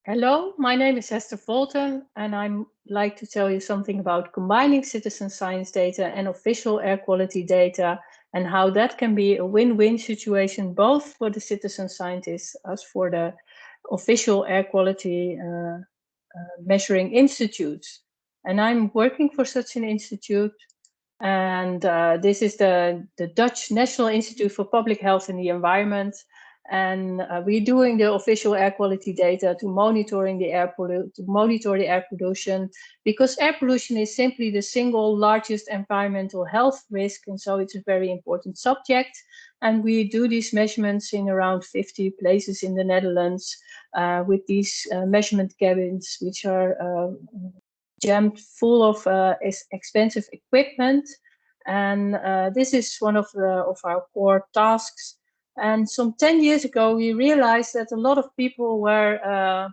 Hello, my name is Hester Volten, and I'd like to tell you something about combining citizen science data and official air quality data, and how that can be a win-win situation both for the citizen scientists as for the official air quality measuring institutes. And I'm working for such an institute, and this is the Dutch National Institute for Public Health and the Environment. And we're doing the official air quality data to monitor the air pollution, because air pollution is simply the single largest environmental health risk, and so it's a very important subject. And we do these measurements in around 50 places in the Netherlands with these measurement cabins, which are jammed full of expensive equipment. And this is one of our core tasks. And some 10 years ago, we realized that a lot of people were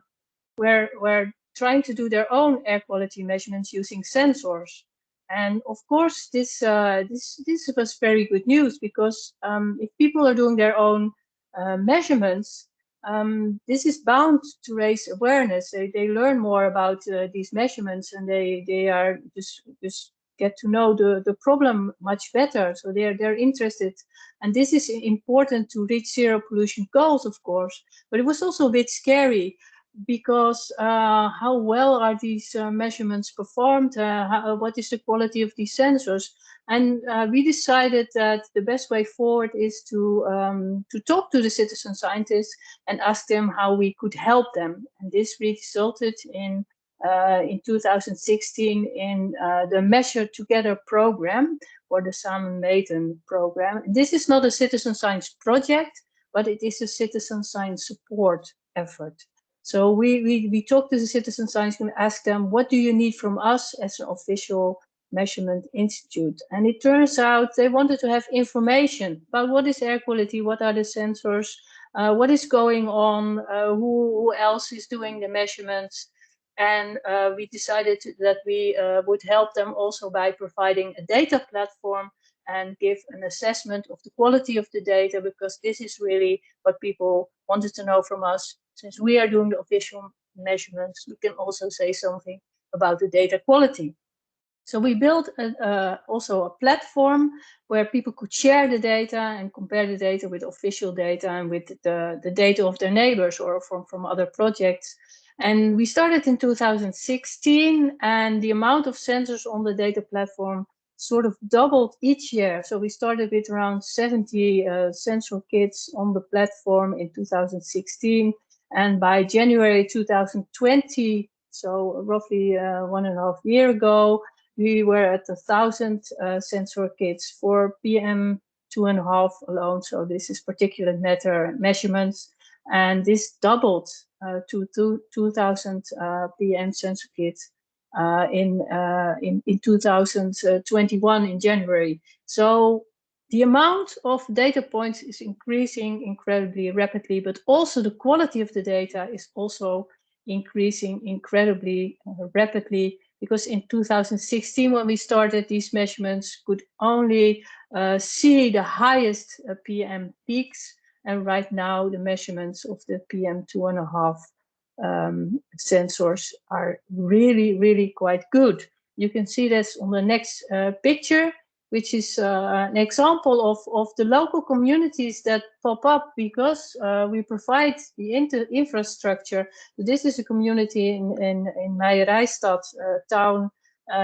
trying to do their own air quality measurements using sensors. And of course, this was very good news, because if people are doing their own measurements, this is bound to raise awareness. They learn more about these measurements, and they are just get to know the problem much better. So they're interested, and this is important to reach zero pollution goals, of course. But it was also a bit scary, because how well are these measurements performed? What is the quality of these sensors? And we decided that the best way forward is to talk to the citizen scientists and ask them how we could help them. And this resulted in 2016 in the Measure Together program, or the Samen Meten program. This is not a citizen science project, but it is a citizen science support effort. So we talk to the citizen science and ask them, what do you need from us as an official measurement institute? And it turns out they wanted to have information about what is air quality, what are the sensors, what is going on, who else is doing the measurements. And we decided that we would help them also by providing a data platform and give an assessment of the quality of the data, because this is really what people wanted to know from us. Since we are doing the official measurements, we can also say something about the data quality. So we built also a platform where people could share the data and compare the data with official data and with the data of their neighbors or from other projects. And we started in 2016, and the amount of sensors on the data platform sort of doubled each year. So we started with around 70 sensor kits on the platform in 2016. And by January 2020, so roughly 1.5 years ago, we were at 1,000 sensor kits for PM 2.5 alone. So this is particulate matter measurements. And this doubled to 2,000 PM sensor kits in 2021 in January. So the amount of data points is increasing incredibly rapidly, but also the quality of the data is also increasing incredibly rapidly, because in 2016, when we started these measurements, could only see the highest PM peaks. And right now, the measurements of the PM 2.5 sensors are really, really quite good. You can see this on the next picture, which is an example of the local communities that pop up because we provide the infrastructure. This is a community in Meijerijstad town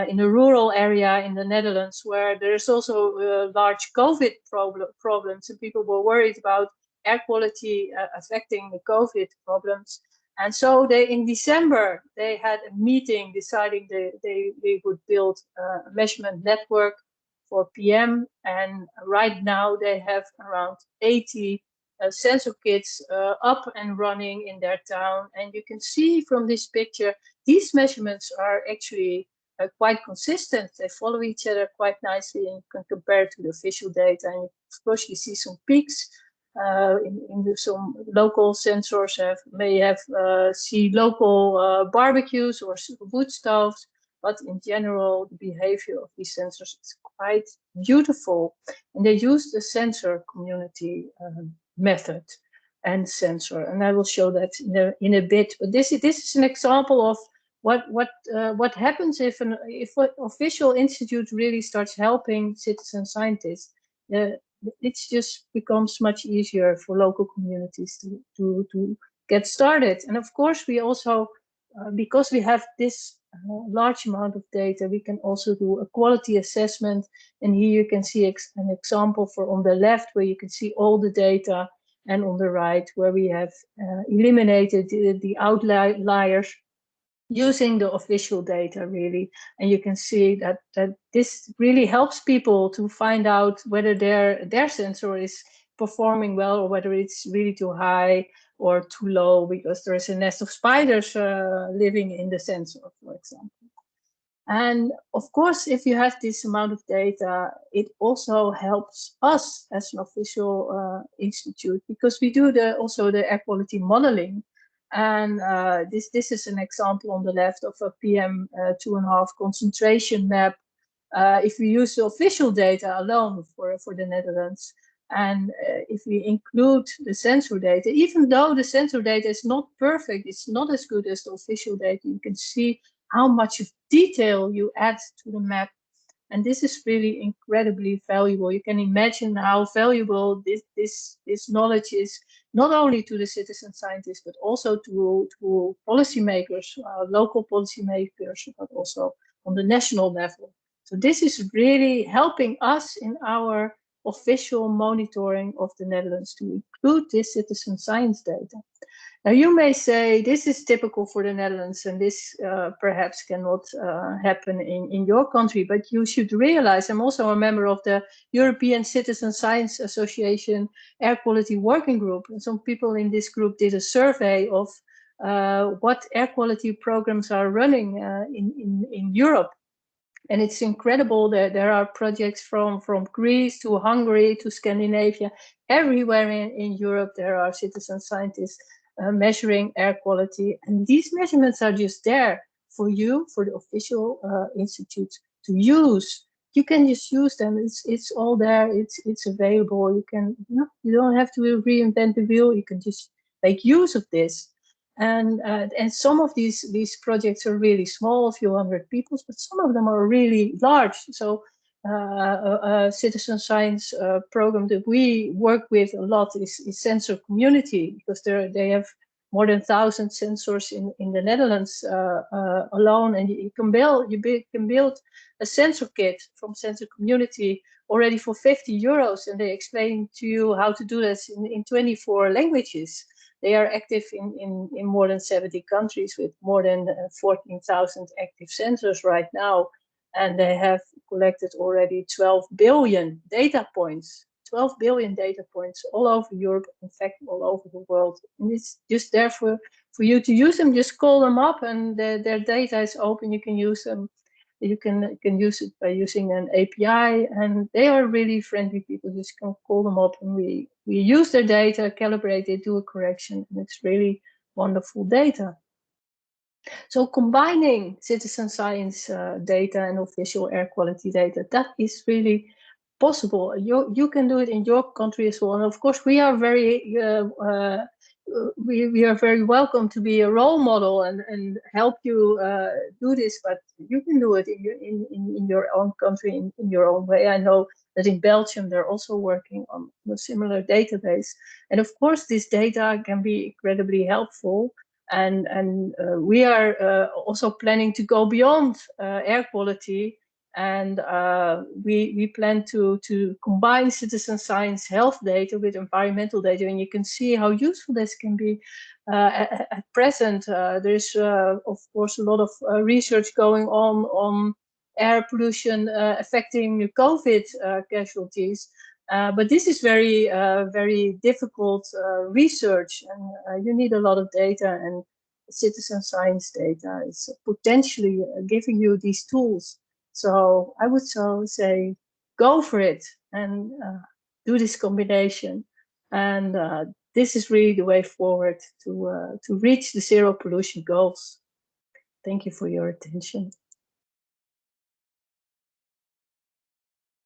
in a rural area in the Netherlands, where there's also large COVID problems, and people were worried about air quality affecting the COVID problems. And so in December, they had a meeting deciding they would build a measurement network for PM. And right now they have around 80 sensor kits up and running in their town. And you can see from this picture, these measurements are actually quite consistent. They follow each other quite nicely, and you can compare it to the official data. And of course, you see some peaks. Some local sensors may see local barbecues or wood stoves, but in general, the behavior of these sensors is quite beautiful. And they use the sensor community method. and sensor. And I will show that in a bit. But this is an example of what happens if an official institute really starts helping citizen scientists. It just becomes much easier for local communities to get started. And of course, we also, because we have this large amount of data, we can also do a quality assessment. And here you can see an example for on the left, where you can see all the data, and on the right, where we have eliminated the outliers using the official data, really. And you can see that this really helps people to find out whether their sensor is performing well, or whether it's really too high or too low, because there is a nest of spiders living in the sensor, for example. And of course, if you have this amount of data, it also helps us as an official institute, because we do also the air quality modeling. And this is an example on the left of a PM 2.5 concentration map. If we use the official data alone for the Netherlands, and if we include the sensor data, even though the sensor data is not perfect, it's not as good as the official data, you can see how much of detail you add to the map. And this is really incredibly valuable. You can imagine how valuable this knowledge is, not only to the citizen scientists, but also to policymakers, local policymakers, but also on the national level. So this is really helping us in our official monitoring of the Netherlands to include this citizen science data. Now, you may say this is typical for the Netherlands, and this perhaps cannot happen in your country, but you should realize I'm also a member of the European Citizen Science Association Air Quality Working Group. And some people in this group did a survey of what air quality programs are running in Europe. And it's incredible that there are projects from Greece to Hungary to Scandinavia. Everywhere in Europe, there are citizen scientists measuring air quality. And these measurements are just there for you, for the official institutes to use. You can just use them. It's all there. It's available. You don't have to reinvent the wheel. You can just make use of this. And some of these projects are really small, a few hundred people, but some of them are really large. So a citizen science program that we work with a lot is sensor.community, because they have more than 1,000 sensors in the Netherlands alone, and you can build a sensor kit from sensor.community already for €50, and they explain to you how to do this in 24 languages. They are active in more than 70 countries with more than 14,000 active sensors right now. And they have collected already 12 billion data points, 12 billion data points all over Europe, in fact, all over the world. And it's just there for you to use them. Just call them up, and their data is open. You can use them. You can use it by using an API, and they are really friendly people. Just can call them up, and we use their data, calibrate it, do a correction, and it's really wonderful data. So combining citizen science data and official air quality data, that is really possible. You can do it in your country as well. And of course, we are very we are very welcome to be a role model and help you do this. But you can do it in your own country, in your own way. I know that in Belgium they're also working on a similar database, and of course this data can be incredibly helpful. And we are also planning to go beyond air quality, and we plan to combine citizen science health data with environmental data, and you can see how useful this can be. At present, there's of course a lot of research going on air pollution affecting COVID casualties. But this is very difficult research, and you need a lot of data, and citizen science data is potentially giving you these tools. So I would say go for it and do this combination. And this is really the way forward to reach the zero pollution goals. Thank you for your attention.